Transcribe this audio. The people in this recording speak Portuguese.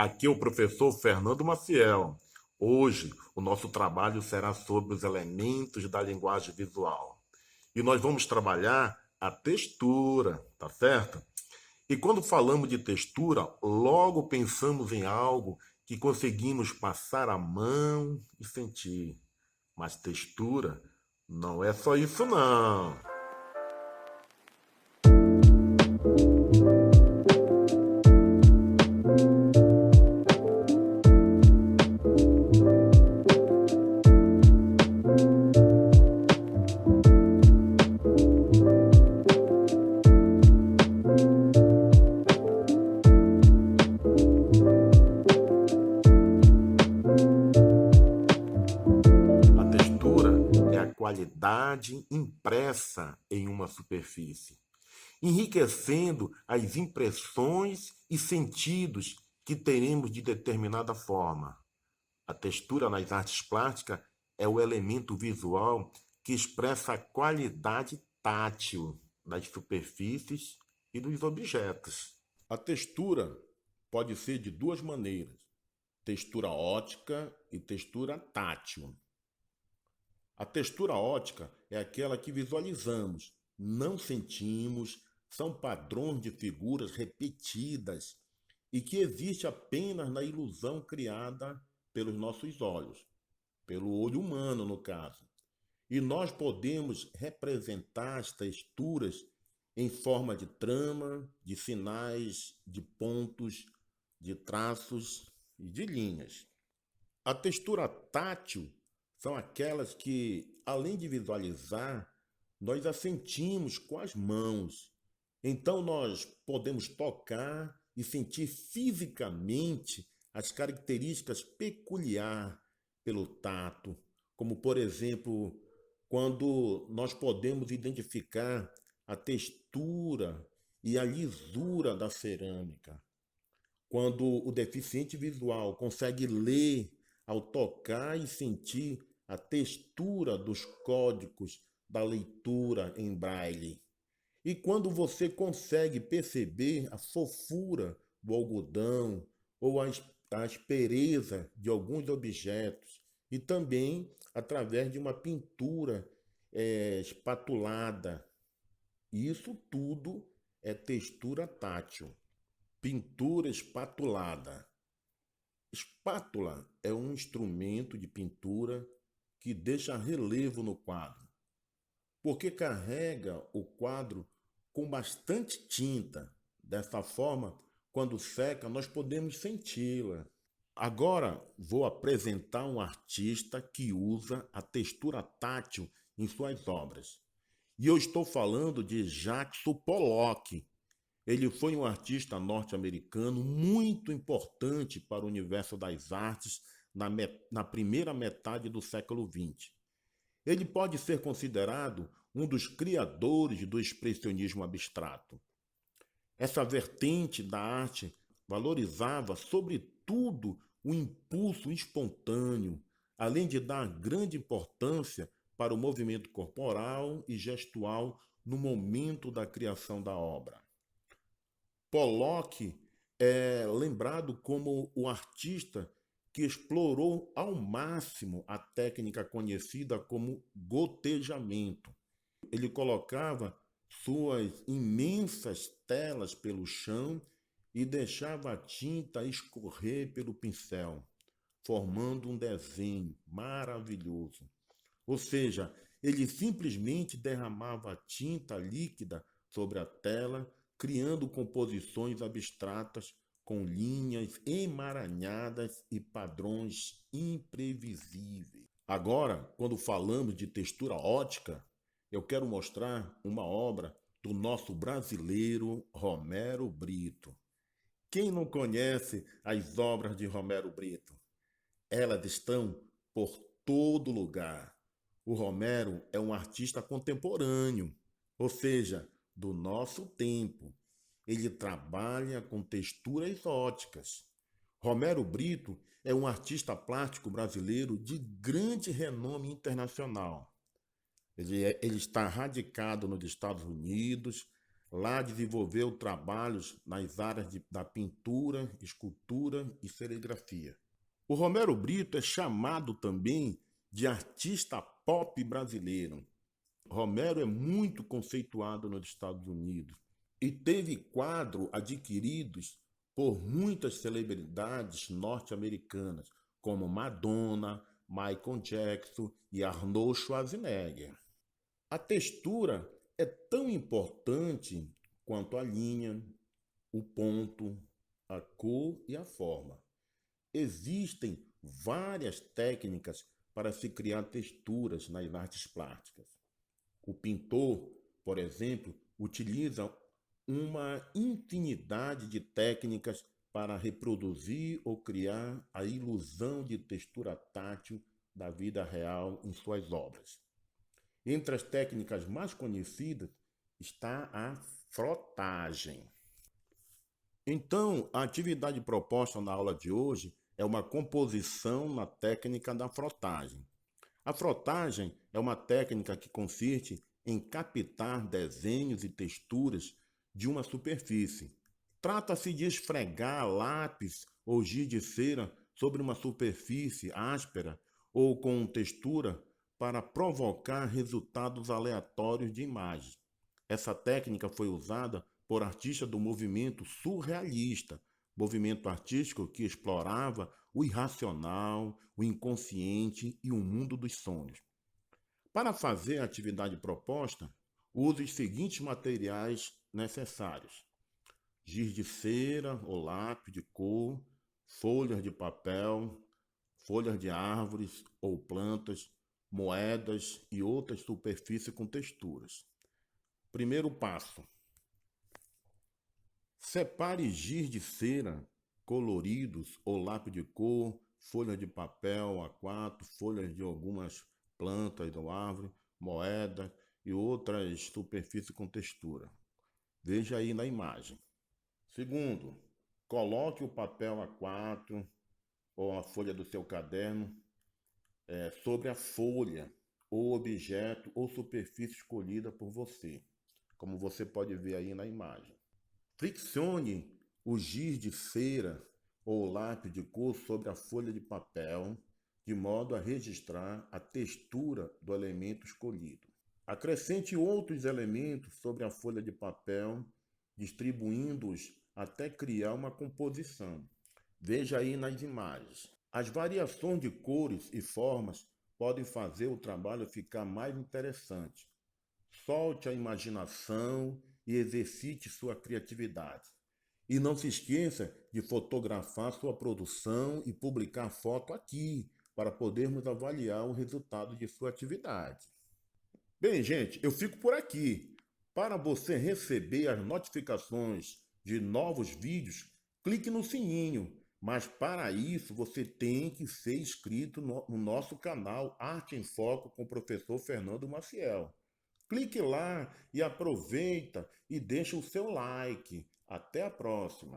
Aqui é o professor Fernando Maciel. Hoje, o nosso trabalho será sobre os elementos da linguagem visual. E nós vamos trabalhar a textura, tá certo? E quando falamos de textura, logo pensamos em algo que conseguimos passar a mão e sentir. Mas textura não é só isso, não. A textura é a qualidade impressa em uma superfície, enriquecendo as impressões e sentidos que teremos de determinada forma. A textura nas artes plásticas é o elemento visual que expressa a qualidade tátil das superfícies e dos objetos. A textura pode ser de duas maneiras: textura ótica e textura tátil. A textura ótica é aquela que visualizamos, não sentimos, são padrões de figuras repetidas e que existe apenas na ilusão criada pelos nossos olhos, pelo olho humano, no caso. E nós podemos representar as texturas em forma de trama, de sinais, de pontos, de traços e de linhas. A textura tátil são aquelas que, além de visualizar, nós a sentimos com as mãos. Então, nós podemos tocar e sentir fisicamente as características peculiares pelo tato, como, por exemplo, quando nós podemos identificar a textura e a lisura da cerâmica. Quando o deficiente visual consegue ler ao tocar e sentir a textura dos códigos da leitura em braille. E quando você consegue perceber a fofura do algodão ou a aspereza de alguns objetos, e também através de uma pintura espatulada. Isso tudo é textura tátil. Pintura espatulada. Espátula é um instrumento de pintura que deixa relevo no quadro, porque carrega o quadro com bastante tinta. Dessa forma, quando seca, nós podemos senti-la. Agora vou apresentar um artista que usa a textura tátil em suas obras. E eu estou falando de Jackson Pollock. Ele foi um artista norte-americano muito importante para o universo das artes na primeira metade do século XX. Ele pode ser considerado um dos criadores do expressionismo abstrato. Essa vertente da arte valorizava, sobretudo, o impulso espontâneo, além de dar grande importância para o movimento corporal e gestual no momento da criação da obra. Pollock é lembrado como o artista que explorou ao máximo a técnica conhecida como gotejamento. Ele colocava suas imensas telas pelo chão e deixava a tinta escorrer pelo pincel, formando um desenho maravilhoso. Ou seja, ele simplesmente derramava tinta líquida sobre a tela, criando composições abstratas com linhas emaranhadas e padrões imprevisíveis. Agora, quando falamos de textura ótica, eu quero mostrar uma obra do nosso brasileiro Romero Brito. Quem não conhece as obras de Romero Brito? Elas estão por todo lugar. O Romero é um artista contemporâneo, ou seja, do nosso tempo. Ele trabalha com texturas óticas. Romero Brito é um artista plástico brasileiro de grande renome internacional. Ele está radicado nos Estados Unidos, Lá desenvolveu trabalhos nas áreas da pintura, escultura e serigrafia. O Romero Brito é chamado também de artista pop brasileiro. Romero é muito conceituado nos Estados Unidos e teve quadros adquiridos por muitas celebridades norte-americanas, como Madonna, Michael Jackson e Arnold Schwarzenegger. A textura é tão importante quanto a linha, o ponto, a cor e a forma. Existem várias técnicas para se criar texturas nas artes plásticas. O pintor, por exemplo, utiliza uma infinidade de técnicas para reproduzir ou criar a ilusão de textura tátil da vida real em suas obras. Entre as técnicas mais conhecidas está a frotagem. Então, a atividade proposta na aula de hoje é uma composição na técnica da frotagem. A frotagem é uma técnica que consiste em captar desenhos e texturas de uma superfície. Trata-se de esfregar lápis ou giz de cera sobre uma superfície áspera ou com textura para provocar resultados aleatórios de imagens. Essa técnica foi usada por artistas do movimento surrealista, movimento artístico que explorava o irracional, o inconsciente e o mundo dos sonhos. Para fazer a atividade proposta, use os seguintes materiais necessários: giz de cera ou lápis de cor, folhas de papel, folhas de árvores ou plantas, moedas e outras superfícies com texturas. Primeiro passo: separe giz de cera, coloridos ou lápis de cor, folhas de papel A4, folhas de algumas plantas ou árvores, moeda e outras superfícies com textura. Veja aí na imagem. Segundo, coloque o papel A4 ou a folha do seu caderno sobre a folha ou objeto ou superfície escolhida por você, como você pode ver aí na imagem. Friccione o giz de cera ou lápis de cor sobre a folha de papel, de modo a registrar a textura do elemento escolhido. Acrescente outros elementos sobre a folha de papel, distribuindo-os até criar uma composição. Veja aí nas imagens. As variações de cores e formas podem fazer o trabalho ficar mais interessante. Solte a imaginação e exercite sua criatividade. E não se esqueça de fotografar sua produção e publicar foto aqui, para podermos avaliar o resultado de sua atividade. Bem, gente, eu fico por aqui. Para você receber as notificações de novos vídeos, clique no sininho. Mas para isso você tem que ser inscrito no nosso canal Arte em Foco com o professor Fernando Maciel. Clique lá e aproveita e deixa o seu like. Até a próxima!